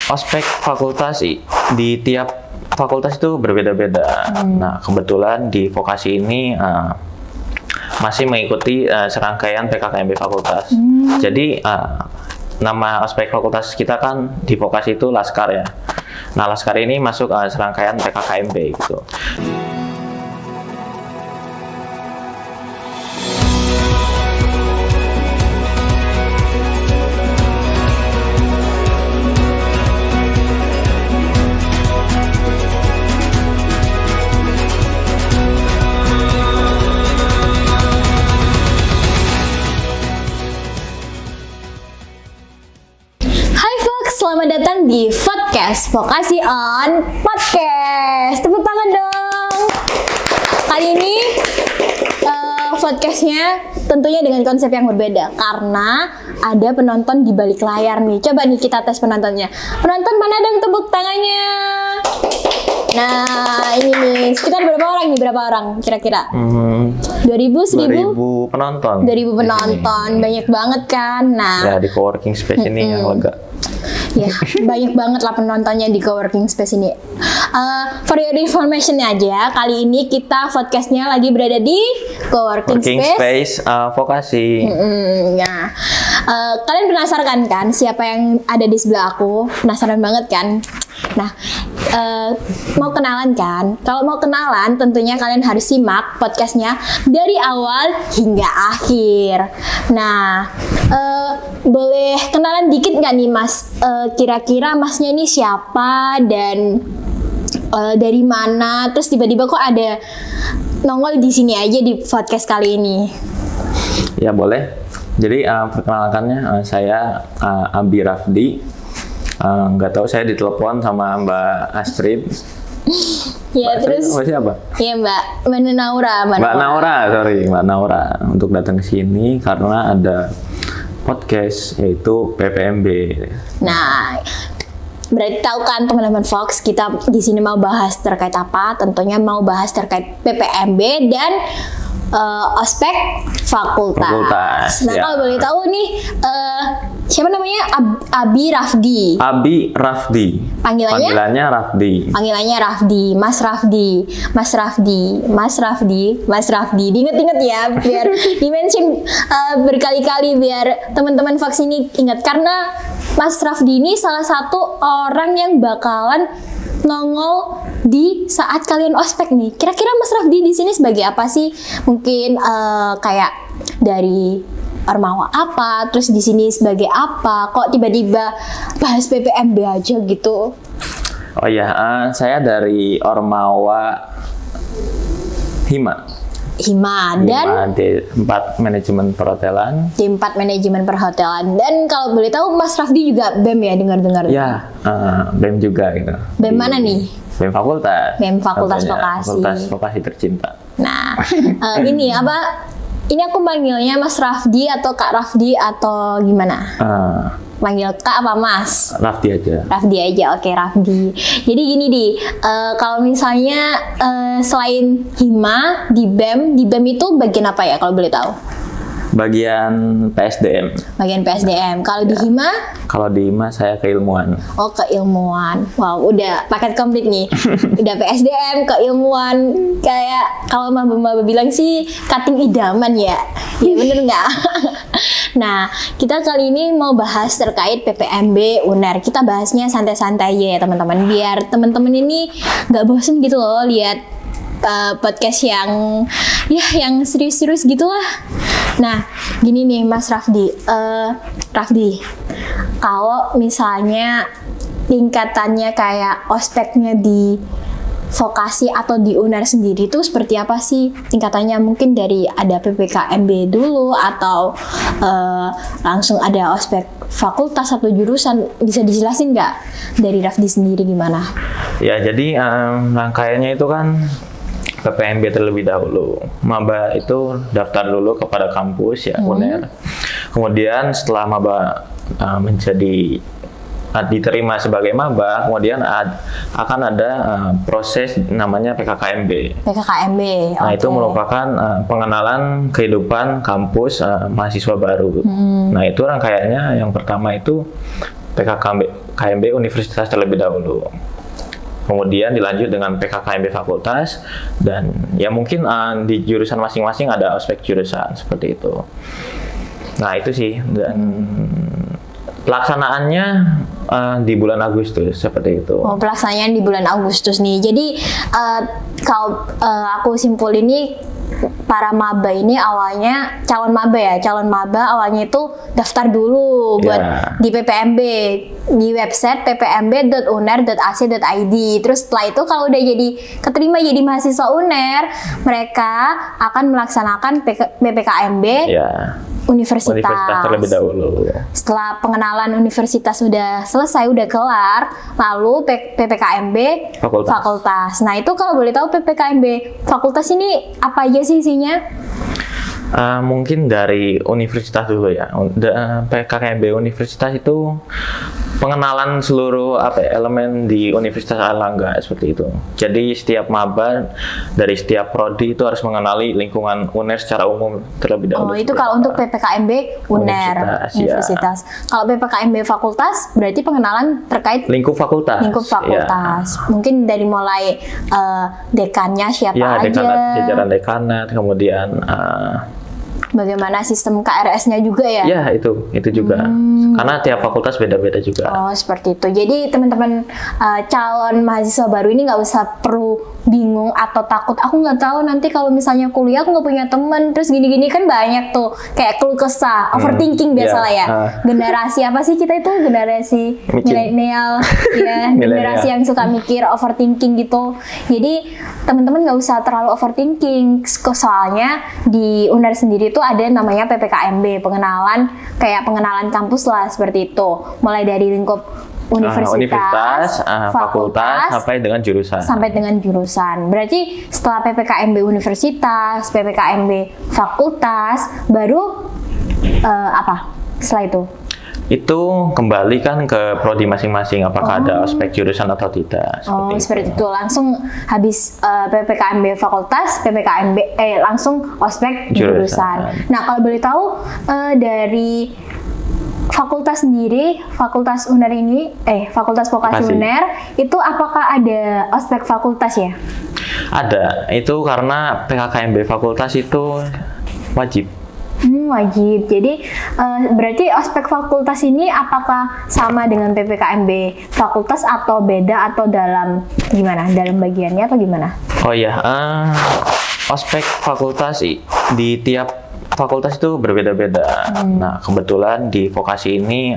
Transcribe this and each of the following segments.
ospek fakultas di tiap fakultas itu berbeda-beda. Nah, kebetulan di vokasi ini masih mengikuti serangkaian PKKMB fakultas. Jadi nama ospek fakultas kita kan di vokasi itu Laskar ya. Nah, Laskar ini masuk serangkaian PKKMB gitu. Selamat datang di podcast Vokasi on Podcast. Tepuk tangan dong. Kali ini podcastnya tentunya dengan konsep yang berbeda karena ada penonton di balik layar nih. Coba nih kita tes penontonnya. Penonton mana dong tepuk tangannya? Nah ini nih sekitar berapa orang nih? Berapa orang kira-kira? 2000, 1000 penonton. 2000 penonton, banyak banget kan? Nah ya di coworking space ini yang lega. Ya, banyak banget lah penontonnya di coworking space ini. For your information aja, kali ini kita podcastnya lagi berada di coworking space vokasi. Ya, kalian penasaran kan siapa yang ada di sebelah aku? Penasaran banget kan? Nah, mau kenalan kan? Kalau mau kenalan, tentunya kalian harus simak podcastnya dari awal hingga akhir. Nah, boleh kenalan dikit nggak nih Mas? Kira-kira Masnya ini siapa dan dari mana? Terus tiba-tiba kok ada nongol di sini aja di podcast kali ini? Ya boleh. Jadi perkenalkannya saya Abi Rafdi. Nggak tahu saya ditelepon sama Mbak Astrid. Ya Mbak terus Astrid, siapa? Iya Mbak Naura. Mbak Naura untuk datang ke sini karena ada podcast yaitu PPMB. Nah, berarti tahu kan teman-teman Fox, kita di sini mau bahas terkait apa? Tentunya mau bahas terkait PPMB dan ospek fakultas. Nah, ya. kalau boleh tahu nih, siapa namanya? Abi Rafdi. Abi Rafdi. Panggilannya Rafdi. Panggilannya Rafdi, Mas Rafdi, Mas Rafdi, Mas Rafdi, Mas Rafdi. Diinget-inget ya, biar di-mention berkali-kali biar teman-teman Fox ini ingat karena Mas Rafdi ini salah satu orang yang bakalan nongol di saat kalian ospek nih. Kira-kira Mas Rafdi di sini sebagai apa sih? Mungkin kayak dari Ormawa apa, terus di sini sebagai apa? Kok tiba-tiba bahas PPMB aja gitu? Oh ya, saya dari Ormawa Hima Dan D4 manajemen perhotelan. D4 manajemen perhotelan. Dan kalau boleh tahu Mas Rafdi juga BEM ya, dengar-dengar. Ya, BEM juga gitu. BEM mana nih? BEM Fakultas. BEM Fakultas Vokasi. Fakultas Vokasi tercinta. Nah, ini apa? Ini aku manggilnya Mas Rafdi atau Kak Rafdi atau gimana? Manggil Kak apa Mas? Rafdi aja. Rafdi aja, oke Rafdi. Jadi gini kalau misalnya selain Hima di BEM itu bagian apa ya kalau boleh tahu? Bagian PSDM. Bagian PSDM. Kalau di Hima? Kalau di Hima saya keilmuan. Oh, keilmuan. Wow, udah paket komplit nih. Udah PSDM, keilmuan. Kayak kalau maba-maba bilang sih cutting idaman ya. Ya bener nggak? Nah, kita kali ini mau bahas terkait PPMB UNER. Kita bahasnya santai-santai aja ya teman-teman. Biar teman-teman ini nggak bosen gitu loh lihat podcast yang serius-serius gitulah. Nah, gini nih Mas Rafdi. Rafdi, kalau misalnya tingkatannya kayak ospeknya di vokasi atau di UNER sendiri itu seperti apa sih tingkatannya? Mungkin dari ada PPKMB dulu atau langsung ada ospek fakultas atau jurusan, bisa dijelasin nggak dari Rafdi sendiri gimana? Ya, jadi rangkaiannya itu kan PPMB terlebih dahulu. Maba itu daftar dulu kepada kampus ya UNER. Kemudian setelah maba diterima sebagai maba, kemudian akan ada proses namanya PKKMB. PKKMB. Nah, itu merupakan pengenalan kehidupan kampus mahasiswa baru. Nah, itu rangkaiannya yang pertama itu KMB universitas terlebih dahulu. Kemudian dilanjut dengan PKKMB fakultas, dan ya mungkin di jurusan masing-masing ada ospek jurusan seperti itu. Nah itu sih, dan pelaksanaannya di bulan Agustus seperti itu. Oh, pelaksanaan di bulan Agustus nih. Jadi kalau aku simpul ini, para maba ini awalnya calon maba awalnya itu daftar dulu buat di PPMB, di website ppmb.uner.ac.id. Terus setelah itu kalau udah keterima jadi mahasiswa UNER, mereka akan melaksanakan PPKMB universitas terlebih dahulu. Setelah pengenalan universitas sudah selesai, udah kelar, lalu PPKMB fakultas. Nah itu kalau boleh tahu PPKMB fakultas ini apa aja sih isinya? Mungkin dari universitas dulu ya. PKKMB universitas itu pengenalan seluruh elemen di Universitas Airlangga seperti itu. Jadi setiap maba dari setiap prodi itu harus mengenali lingkungan UNER secara umum terlebih dahulu. Oh, itu kalau untuk PPKMB UNER universitas. Kalau PPKMB fakultas berarti pengenalan terkait lingkup fakultas. Mungkin dari mulai dekannya siapa aja. Jajaran dekanat, kemudian bagaimana sistem KRS-nya juga ya? Ya, itu juga. Karena tiap fakultas beda-beda juga. Oh, seperti itu. Jadi teman-teman calon mahasiswa baru ini nggak usah perlu bingung atau takut. Aku nggak tahu nanti kalau misalnya kuliah aku nggak punya teman, terus gini-gini kan banyak tuh kayak keluh kesah, overthinking biasalah ya. Generasi apa sih kita itu? Generasi milenial, ya. Generasi yang suka mikir, overthinking gitu. Jadi teman-teman nggak usah terlalu overthinking. Soalnya di UNER sendiri itu ada namanya PPKMB, pengenalan kampus lah seperti itu. Mulai dari lingkup universitas, fakultas sampai dengan jurusan. Berarti setelah PPKMB universitas, PPKMB fakultas, baru apa? Setelah itu? Itu kembali kan ke prodi masing-masing, apakah ada ospek jurusan atau tidak. Seperti itu. Langsung habis PPKMB fakultas, langsung ospek jurusan. Nah, kalau boleh tahu dari fakultas sendiri, fakultas UNER ini, fakultas vokasi UNER, itu apakah ada ospek fakultas ya? Ada, itu karena PKKMB fakultas itu wajib. Wajib. Jadi berarti ospek fakultas ini apakah sama dengan PPKMB fakultas atau beda atau dalam bagiannya atau gimana? Oh iya, ospek fakultas di tiap fakultas itu berbeda-beda. Nah, kebetulan di vokasi ini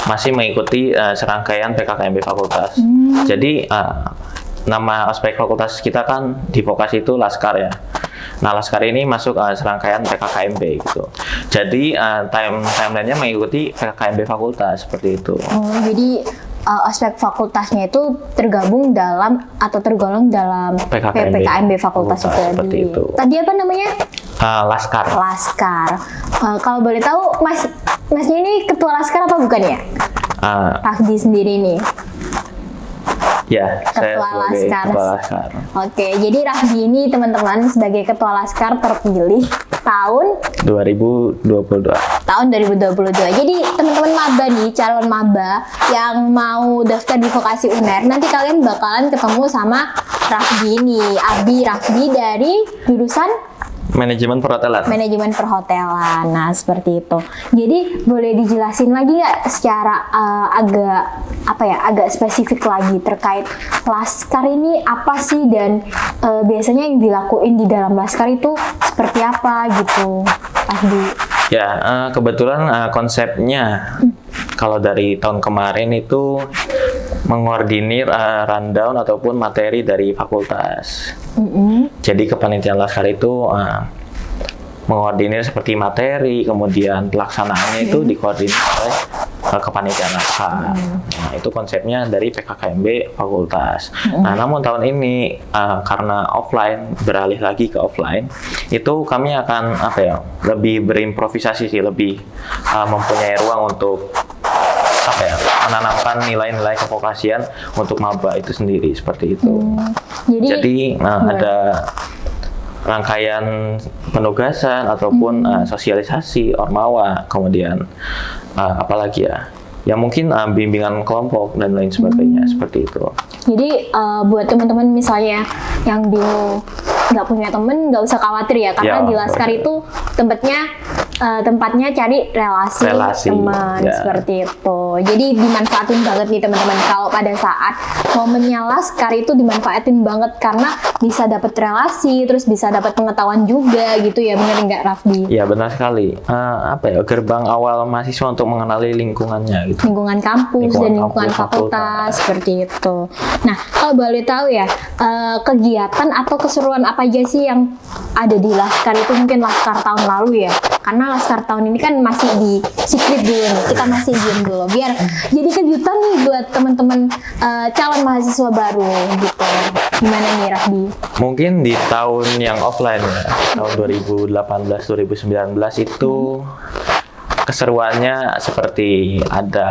masih mengikuti serangkaian PKKMB fakultas. Jadi nama ospek fakultas kita kan di vokasi itu Laskar ya. Nah, Laskar ini masuk serangkaian PKKMB gitu. Jadi timelinenya mengikuti PKKMB fakultas seperti itu. Jadi ospek fakultasnya itu tergolong dalam PKKMB fakultas seperti itu. Tadi apa namanya? Laskar. Kalau boleh tahu, masnya ini ketua Laskar apa bukan ya? Rafdi sendiri nih. Ya, ketua Laskar. Oke, jadi Rafdi ini teman-teman sebagai ketua Laskar terpilih tahun 2022. Jadi teman-teman maba nih, calon maba yang mau daftar di vokasi UNER, nanti kalian bakalan ketemu sama Rafdi ini, Abi Rafdi dari jurusan Manajemen perhotelan. Nah, seperti itu. Jadi boleh dijelasin lagi nggak secara agak spesifik lagi terkait Laskar ini apa sih, dan biasanya yang dilakuin di dalam Laskar itu seperti apa gitu, Adi? Ya, kebetulan konsepnya kalau dari tahun kemarin itu mengordinir rundown ataupun materi dari fakultas. Jadi kepanitiaan Laskar itu mengordinir seperti materi, kemudian pelaksanaannya itu dikoordinir oleh kepanitiaan Laskar. Nah, itu konsepnya dari PKKMB fakultas. Nah, namun tahun ini karena offline, beralih lagi ke offline, itu kami akan lebih berimprovisasi sih, lebih mempunyai ruang untuk menanamkan nilai-nilai kevokasian untuk maba itu sendiri seperti itu. Jadi ada rangkaian penugasan ataupun sosialisasi ormawa, kemudian apalagi ya, ya mungkin bimbingan kelompok dan lain sebagainya seperti itu. Jadi buat teman-teman misalnya yang bingung nggak punya temen, nggak usah khawatir ya, karena Ya, di Laskar nggak itu tempatnya cari relasi teman ya. seperti itu. Jadi dimanfaatin banget nih teman-teman, kalau pada saat momennya Laskar itu dimanfaatin banget karena bisa dapat relasi, terus bisa dapat pengetahuan juga gitu ya, bener nggak Rafdi? Ya benar sekali. Gerbang awal mahasiswa untuk mengenali lingkungannya gitu. Lingkungan kampus dan lingkungan kampus, fakultas seperti itu. Nah, kalau boleh tahu ya, kegiatan atau keseruan apa aja sih yang ada di Laskar itu, mungkin Laskar tahun lalu ya? Karena Laskar tahun ini kan masih di secret dulu nih, kita masih diem dulu biar jadi kejutan nih buat teman-teman calon mahasiswa baru gitu. Gimana nih Rafdi? Mungkin di tahun yang offline ya, tahun 2018-2019 itu keseruannya seperti ada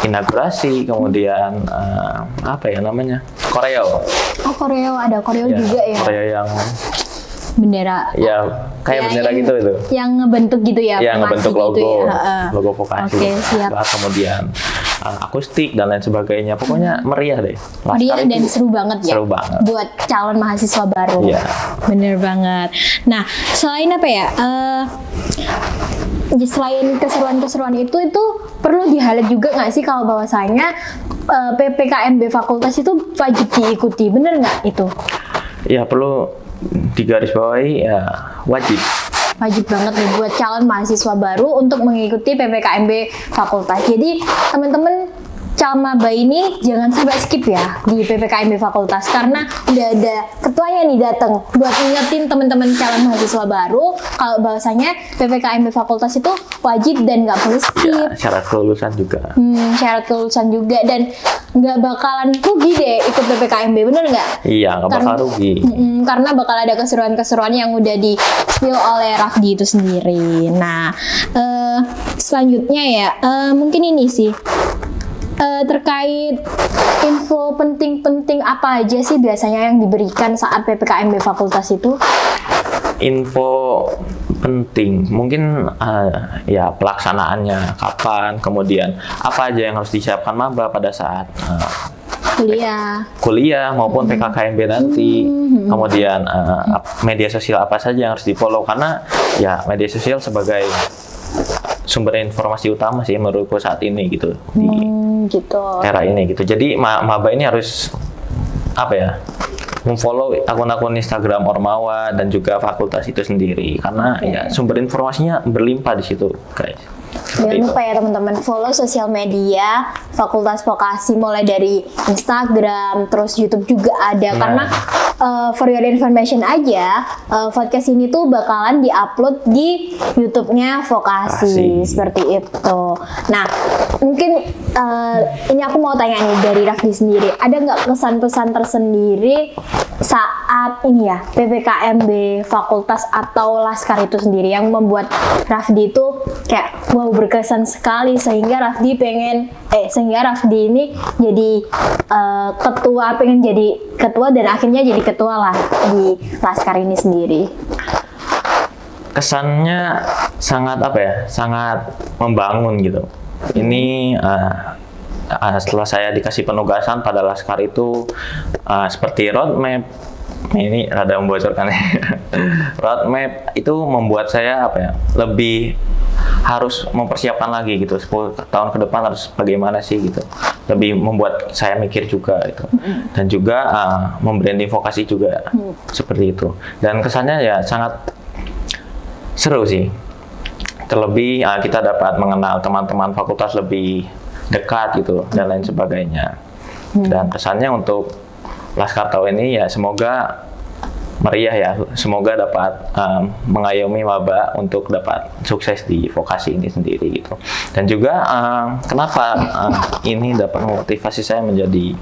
inaugurasi, kemudian apa ya namanya, koreo. Oh, koreo, ada koreo Ya, juga ya? koreo yang Bendera. ya kayak bendera gitu itu. Yang ngebentuk gitu ya? Ya, ngebentuk formasi logo, gitu ya? logo vokasi. Oke, siap. Kemudian akustik dan lain sebagainya. Pokoknya meriah deh. Laskar Meriah itu dan seru banget ya? seru banget. Buat calon mahasiswa baru. Iya. Bener banget. Nah, selain apa ya? Selain keseruan-keseruan itu perlu di-highlight juga nggak sih kalau bahwasanya PPKMB fakultas itu wajib diikuti, bener nggak itu? Ya perlu digarisbawahi, ya wajib. Wajib banget nih buat calon mahasiswa baru untuk mengikuti PPKMB fakultas. Jadi teman-teman calon maba ini jangan sampai skip ya di PPKMB fakultas, karena udah ada ketuanya nih datang buat ingetin teman-teman calon mahasiswa baru kalau bahwasanya PPKMB fakultas itu wajib dan nggak boleh skip. Ya, syarat kelulusan juga. Syarat kelulusan juga, dan nggak bakalan rugi deh ikut PPKMB, bener nggak? Iya, nggak bakal rugi. Karena bakal ada keseruan-keseruan yang udah di spill oleh Rafdi itu sendiri. Nah, selanjutnya ya, mungkin ini sih, terkait info penting-penting apa aja sih biasanya yang diberikan saat PPKMB fakultas itu? Info penting mungkin ya pelaksanaannya kapan, kemudian apa aja yang harus disiapkan maba pada saat kuliah maupun PKKMB nanti, kemudian media sosial apa saja yang harus di-follow, karena ya media sosial sebagai sumber informasi utama sih menurutku saat ini gitu di gitu. era ini gitu. Jadi maba ini harus apa ya, memfollow akun-akun Instagram Ormawa dan juga fakultas itu sendiri, karena ya sumber informasinya berlimpah di situ, guys. Jangan lupa ya teman-teman, follow sosial media Fakultas Vokasi mulai dari Instagram, terus YouTube juga ada. Karena for your information aja, podcast ini tuh bakalan diupload di YouTube-nya Vokasi seperti itu. Nah, mungkin ini aku mau tanya nih dari Rafdi sendiri, ada nggak kesan-pesan tersendiri saat ini ya PPKMB Fakultas atau Laskar itu sendiri yang membuat Rafdi itu kayak wow, berkesan sekali sehingga Rafdi ini jadi pengen jadi ketua dan akhirnya jadi ketua lah di Laskar ini sendiri? Kesannya sangat apa ya, sangat membangun gitu. Ini setelah saya dikasih penugasan pada Laskar itu seperti roadmap, ini rada membocorkan ya. Roadmap itu membuat saya apa ya, lebih harus mempersiapkan lagi gitu, 10 tahun ke depan harus bagaimana sih gitu, lebih membuat saya mikir juga gitu, dan juga membranding vokasi juga seperti itu, dan kesannya ya sangat seru sih, terlebih kita dapat mengenal teman-teman fakultas lebih dekat gitu dan lain sebagainya. Dan pesannya untuk Laskar tahun ini ya semoga meriah ya, semoga dapat mengayomi maba untuk dapat sukses di vokasi ini sendiri gitu. Dan juga kenapa ini dapat memotivasi saya menjadi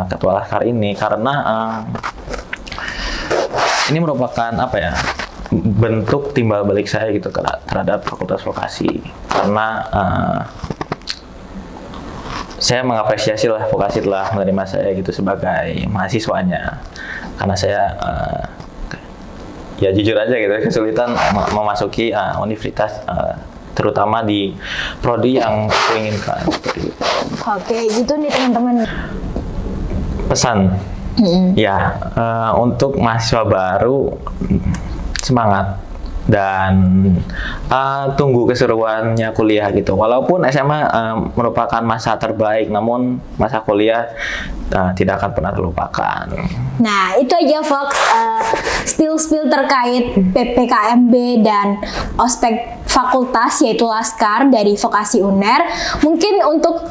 ketua Laskar ini, karena ini merupakan apa ya, bentuk timbal balik saya gitu terhadap fakultas vokasi, karena saya mengapresiasi lah vokasi telah menerima saya gitu sebagai mahasiswanya, karena saya ya jujur aja gitu kesulitan memasuki universitas terutama di prodi yang aku inginkan. Seperti itu. Oke, gitu nih teman-teman. Pesan, ya untuk mahasiswa baru semangat dan tunggu keseruannya kuliah gitu. Walaupun SMA merupakan masa terbaik, namun masa kuliah tidak akan pernah terlupakan. Nah, itu aja Fox spill terkait PPKMB dan ospek fakultas yaitu Laskar dari Vokasi UNER. Mungkin untuk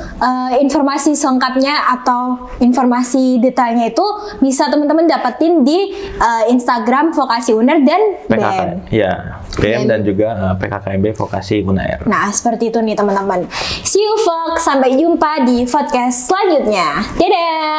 informasi selengkapnya atau informasi detailnya itu bisa teman-teman dapetin di Instagram Vokasi UNER dan BEM. Ya, BEM dan juga PKKMB Vokasi UNER. Nah, seperti itu nih teman-teman. See you Fox, sampai jumpa di podcast selanjutnya. Dadah!